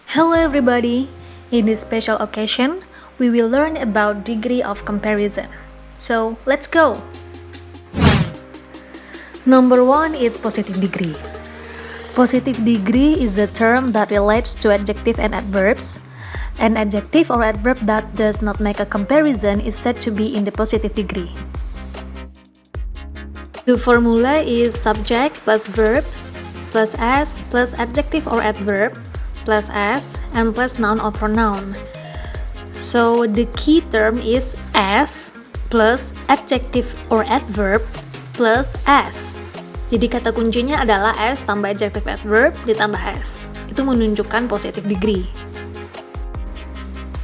Hello everybody! In this special occasion, we will learn about degree of comparison. So, let's go! Number 1 is positive degree. Positive degree is a term that relates to adjective and adverbs. An adjective or adverb that does not make a comparison is said to be in the positive degree. The formula is subject plus verb plus s plus adjective or adverb plus s and plus noun or pronoun. So the key term is s plus adjective or adverb plus s. Jadi kata kuncinya adalah s tambah adjective adverb ditambah s. Itu menunjukkan positive degree.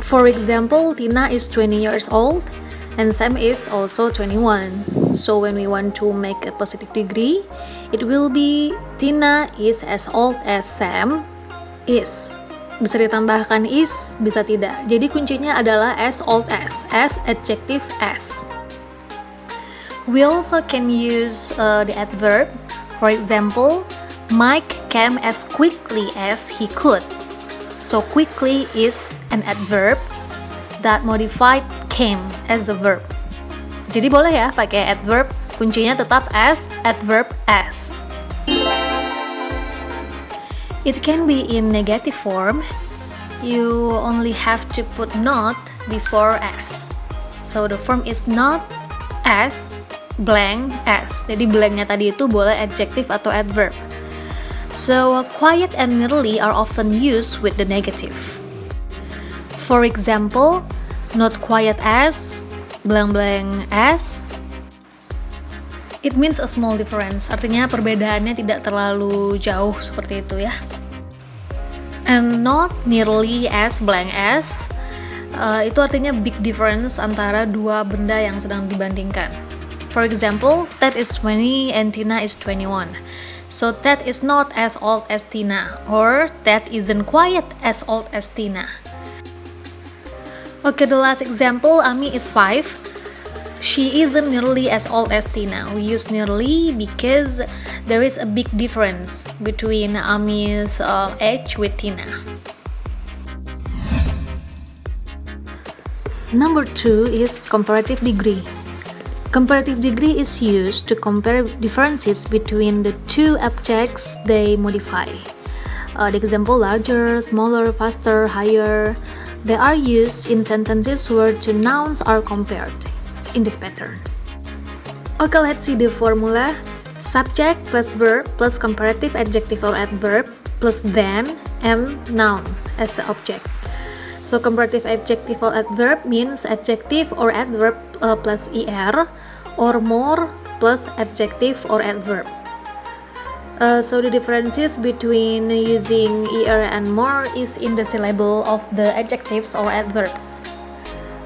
For example, Tina is 20 years old and Sam is also 21. So when we want to make a positive degree, it will be Tina is as old as Sam is. Bisa ditambahkan is, bisa tidak. Jadi kuncinya adalah as old as adjective as. We also can use the adverb. For example, Mike came as quickly as he could. So quickly is an adverb that modified came as a verb. Jadi boleh ya pakai adverb, kuncinya tetap as, adverb as. It can be in negative form. You only have to put not before as. So the form is not as blank as. Jadi blanknya tadi itu boleh adjective atau adverb. So quiet and nearly are often used with the negative. For example, not quiet as blank as. It means a small difference. Artinya perbedaannya tidak terlalu jauh seperti itu ya. And not nearly as blank as. Itu artinya big difference antara dua benda yang sedang dibandingkan. For example, Ted is 20 and Tina is 21. So Ted is not as old as Tina, or Ted isn't quite as old as Tina. Okay, the last example, Ami is 5. She isn't nearly as old as Tina. We use nearly because there is a big difference between Ami's age with Tina. Number 2 is comparative degree. Comparative degree is used to compare differences between the two objects they modify. The example larger, smaller, faster, higher. They are used in sentences where two nouns are compared in this pattern. Okay, let's see the formula. Subject plus verb plus comparative adjective or adverb plus then and noun as the object. So comparative adjective or adverb means adjective or adverb plus er, or more plus adjective or adverb. So the differences between using er and more is in the syllable of the adjectives or adverbs.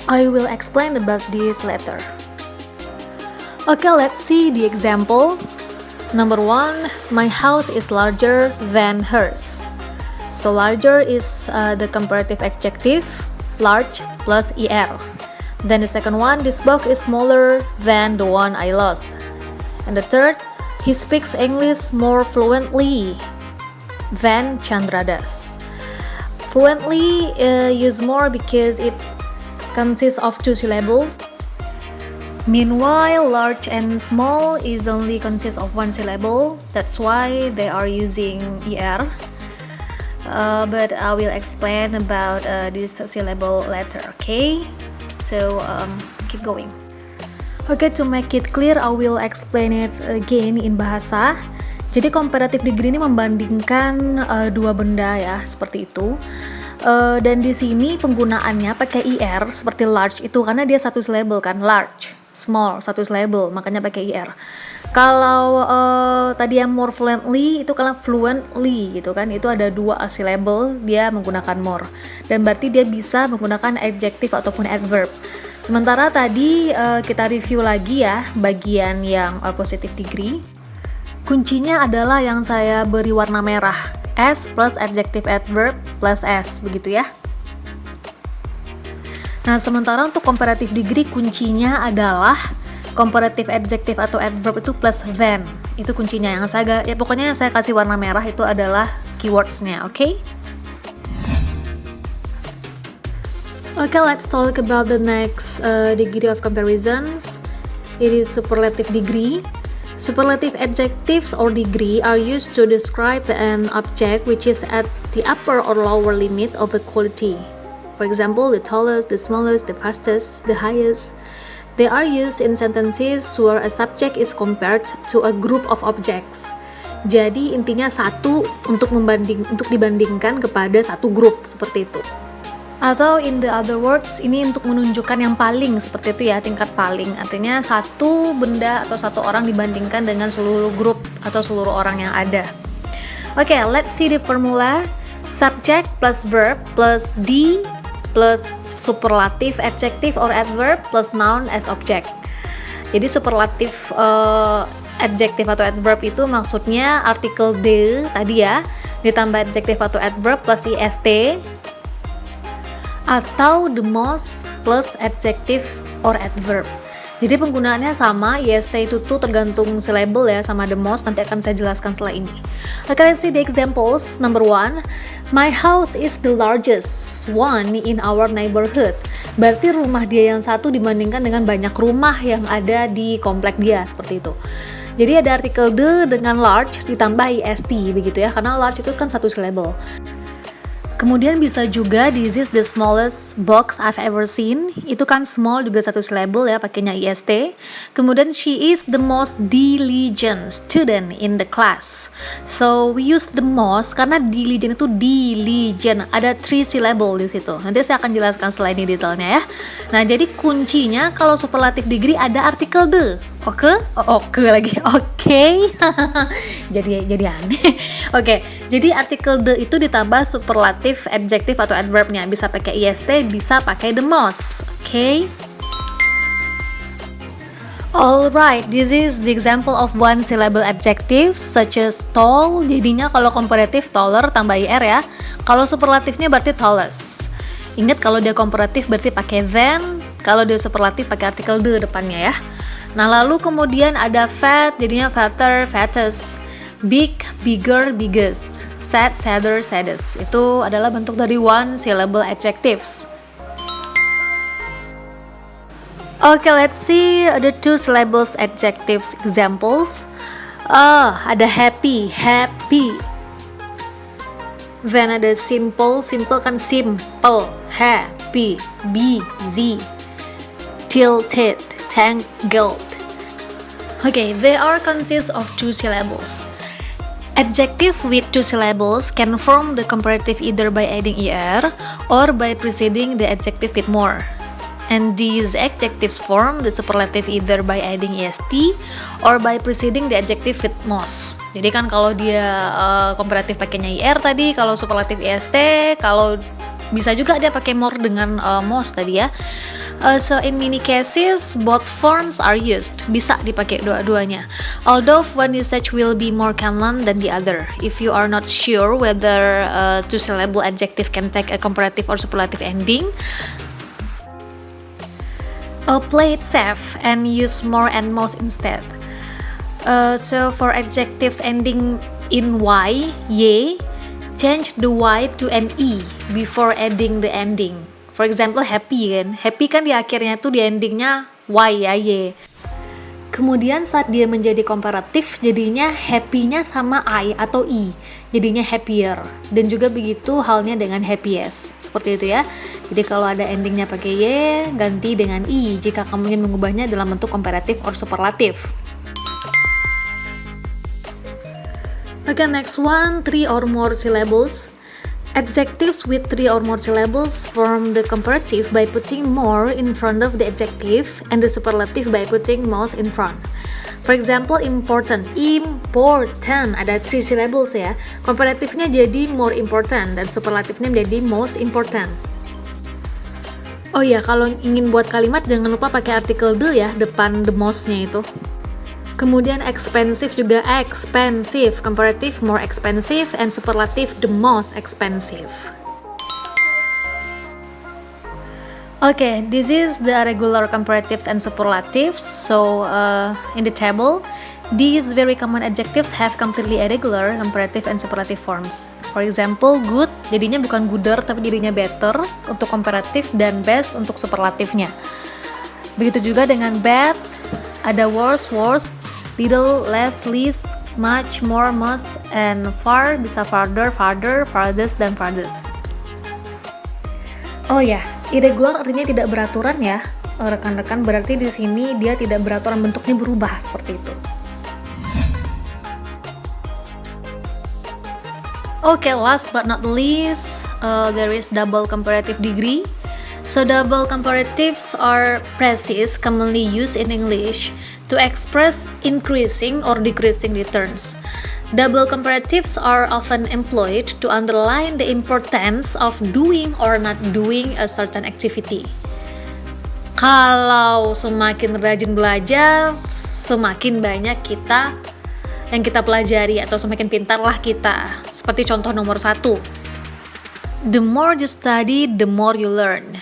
I will explain about this later. Okay, let's see the example. Number 1, my house is larger than hers. So larger is the comparative adjective, large plus er. Then the second one, this book is smaller than the one I lost. And the third, he speaks English more fluently than Chandra does. Fluently use more because it consists of 2 syllables. Meanwhile, large and small is only consists of 1 syllable. That's why they are using er. But I will explain about this syllable later, okay? So keep going. Okay, to make it clear, I will explain it again in bahasa. Jadi comparative degree ini membandingkan dua benda ya, seperti itu. Dan di sini penggunaannya pakai er seperti large itu karena dia 1 syllable kan, large, small 1 syllable, makanya pakai er. Kalau tadi yang more fluently itu kalau fluently gitu kan, itu ada 2 syllable, dia menggunakan more. Dan berarti dia bisa menggunakan adjective ataupun adverb. Sementara tadi kita review lagi ya bagian yang positive degree. Kuncinya adalah yang saya beri warna merah, s plus adjective adverb plus s, begitu ya. Nah, sementara untuk comparative degree kuncinya adalah comparative adjective atau adverb itu plus then. Itu kuncinya yang pokoknya yang saya kasih warna merah itu adalah keywords-nya, oke? Okay, let's talk about the next degree of comparisons. It is superlative degree. Superlative adjectives or degree are used to describe an object which is at the upper or lower limit of a quality. For example, the tallest, the smallest, the fastest, the highest. They are used in sentences where a subject is compared to a group of objects. Jadi intinya satu untuk dibandingkan kepada satu grup seperti itu. Atau in the other words, ini untuk menunjukkan yang paling seperti itu ya, tingkat paling. Artinya satu benda atau satu orang dibandingkan dengan seluruh grup atau seluruh orang yang ada. Oke, let's see the formula. Subject plus verb plus D plus superlative adjective or adverb plus noun as object. Jadi superlatif adjective atau adverb itu maksudnya artikel the tadi ya, ditambah adjective atau adverb plus ist, atau the most plus adjective or adverb. Jadi penggunaannya sama, ist itu tuh tergantung syllable ya sama the most, nanti akan saya jelaskan setelah ini. Okay, let's see the examples. Number 1, my house is the largest one in our neighborhood. Berarti rumah dia yang satu dibandingkan dengan banyak rumah yang ada di komplek dia, seperti itu. Jadi ada artikel the dengan large ditambah ist begitu ya, karena large itu kan satu syllable. Kemudian bisa juga this is the smallest box I've ever seen. Itu kan small juga satu syllable ya, pakainya ist. Kemudian she is the most diligent student in the class. So we use the most karena diligent itu diligent, ada 3 syllable di situ. Nanti saya akan jelaskan setelah ini detailnya ya. Nah, jadi kuncinya kalau superlative degree ada artikel the. Oke? Oke lagi. Oke. Jadi aneh. Oke, jadi artikel the itu ditambah superlative adjective atau adverbnya. Bisa pakai ist, bisa pakai the most. Oke? Alright, this is the example of one syllable adjectives such as tall. Jadinya kalau komparatif taller tambah ir ya. Kalau superlatifnya berarti tallest. Ingat kalau dia komparatif berarti pakai than. Kalau dia superlatif pakai artikel the depannya ya. Nah, lalu kemudian ada fat, jadinya fatter, fattest. Big, bigger, biggest. Sad, sadder, saddest. Itu adalah bentuk dari one syllable adjectives. Okay, let's see the 2 syllables adjectives examples. Ada happy, happy. Then ada simple, simple kan simple, happy, busy, tilted, tangled. Okay, they are consist of 2 syllables. Adjective with 2 syllables can form the comparative either by adding er or by preceding the adjective with more. And these adjectives form the superlative either by adding est or by preceding the adjective with most. Jadi kan kalau dia komparatif pakainya ir tadi, kalau superlatif est, kalau bisa juga dia pakai more dengan most tadi ya. So in many cases, both forms are used. Bisa dipakai dua-duanya. Although one usage will be more common than the other. If you are not sure whether 2-syllable adjective can take a comparative or superlative ending, play it safe and use more and most instead. So for adjectives ending in y, change the y to an e before adding the ending. For example, happy kan. Happy kan di akhirnya tuh di endingnya y ya, y. Kemudian saat dia menjadi komparatif, jadinya happy-nya sama I atau I. Jadinya happier. Dan juga begitu halnya dengan happiest. Seperti itu ya. Jadi kalau ada endingnya pakai Y, ganti dengan I jika kamu ingin mengubahnya dalam bentuk komparatif or superlatif. Okay, next one, 3 or more syllables. Adjectives with 3 or more syllables form the comparative by putting more in front of the adjective and the superlative by putting most in front. For example, important, important, ada 3 syllables ya. Komparatifnya jadi more important dan superlatifnya menjadi most important. Oh ya, kalau ingin buat kalimat jangan lupa pakai artikel the ya, depan the most-nya itu. Kemudian expensive juga expensive, comparative more expensive, and superlative the most expensive. Okay, this is the regular comparatives and superlatives. So in the table, These very common adjectives have completely irregular comparative and superlative forms. For example, good jadinya bukan gooder tapi jadinya better untuk comparative dan best untuk superlatifnya. Begitu juga dengan bad, ada worse, worst, little, less, least, much, more, most, and far bisa farther, farther, farthest, dan farthest. Oh ya, irregular artinya tidak beraturan ya, rekan-rekan. Berarti di sini dia tidak beraturan, bentuknya berubah seperti itu. Okay, last but not least, there is double comparative degree. So double comparatives are phrases commonly used in English to express increasing or decreasing returns. Double comparatives are often employed to underline the importance of doing or not doing a certain activity. Kalau semakin rajin belajar, semakin banyak yang kita pelajari atau semakin pintarlah kita. Seperti contoh nomor 1. The more you study, the more you learn.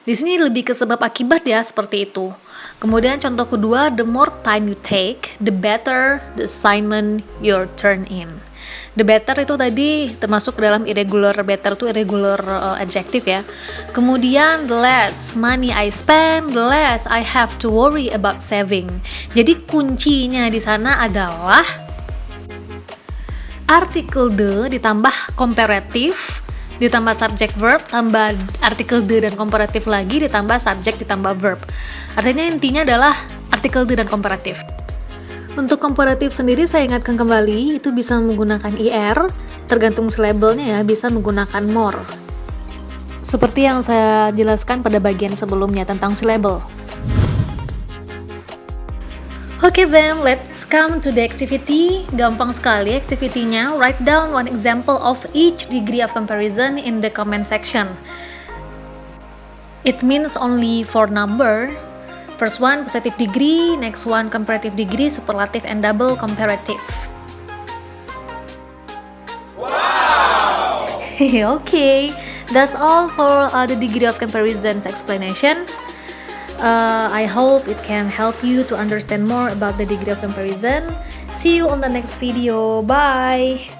Di sini lebih ke sebab akibat ya, seperti itu. Kemudian contoh kedua, the more time you take, the better the assignment you're turn in. The better itu tadi termasuk dalam irregular, better itu irregular adjective ya. Kemudian the less money I spend, the less I have to worry about saving. Jadi kuncinya di sana adalah artikel the ditambah komparatif, ditambah subject verb, tambah artikel the dan komparatif lagi, ditambah subject, ditambah verb. Artinya intinya adalah artikel the dan komparatif. Untuk komparatif sendiri saya ingatkan kembali, itu bisa menggunakan IR, tergantung syllable-nya ya, bisa menggunakan more. Seperti yang saya jelaskan pada bagian sebelumnya tentang syllable. Okay then, let's come to the activity. Gampang sekali activity-nya. Write down one example of each degree of comparison in the comment section. It means only 4 number. First one positive degree, next one comparative degree, superlative and double comparative. Wow! Okay, that's all for the degree of comparisons explanations. I hope it can help you to understand more about the degree of comparison. See you on the next video. Bye!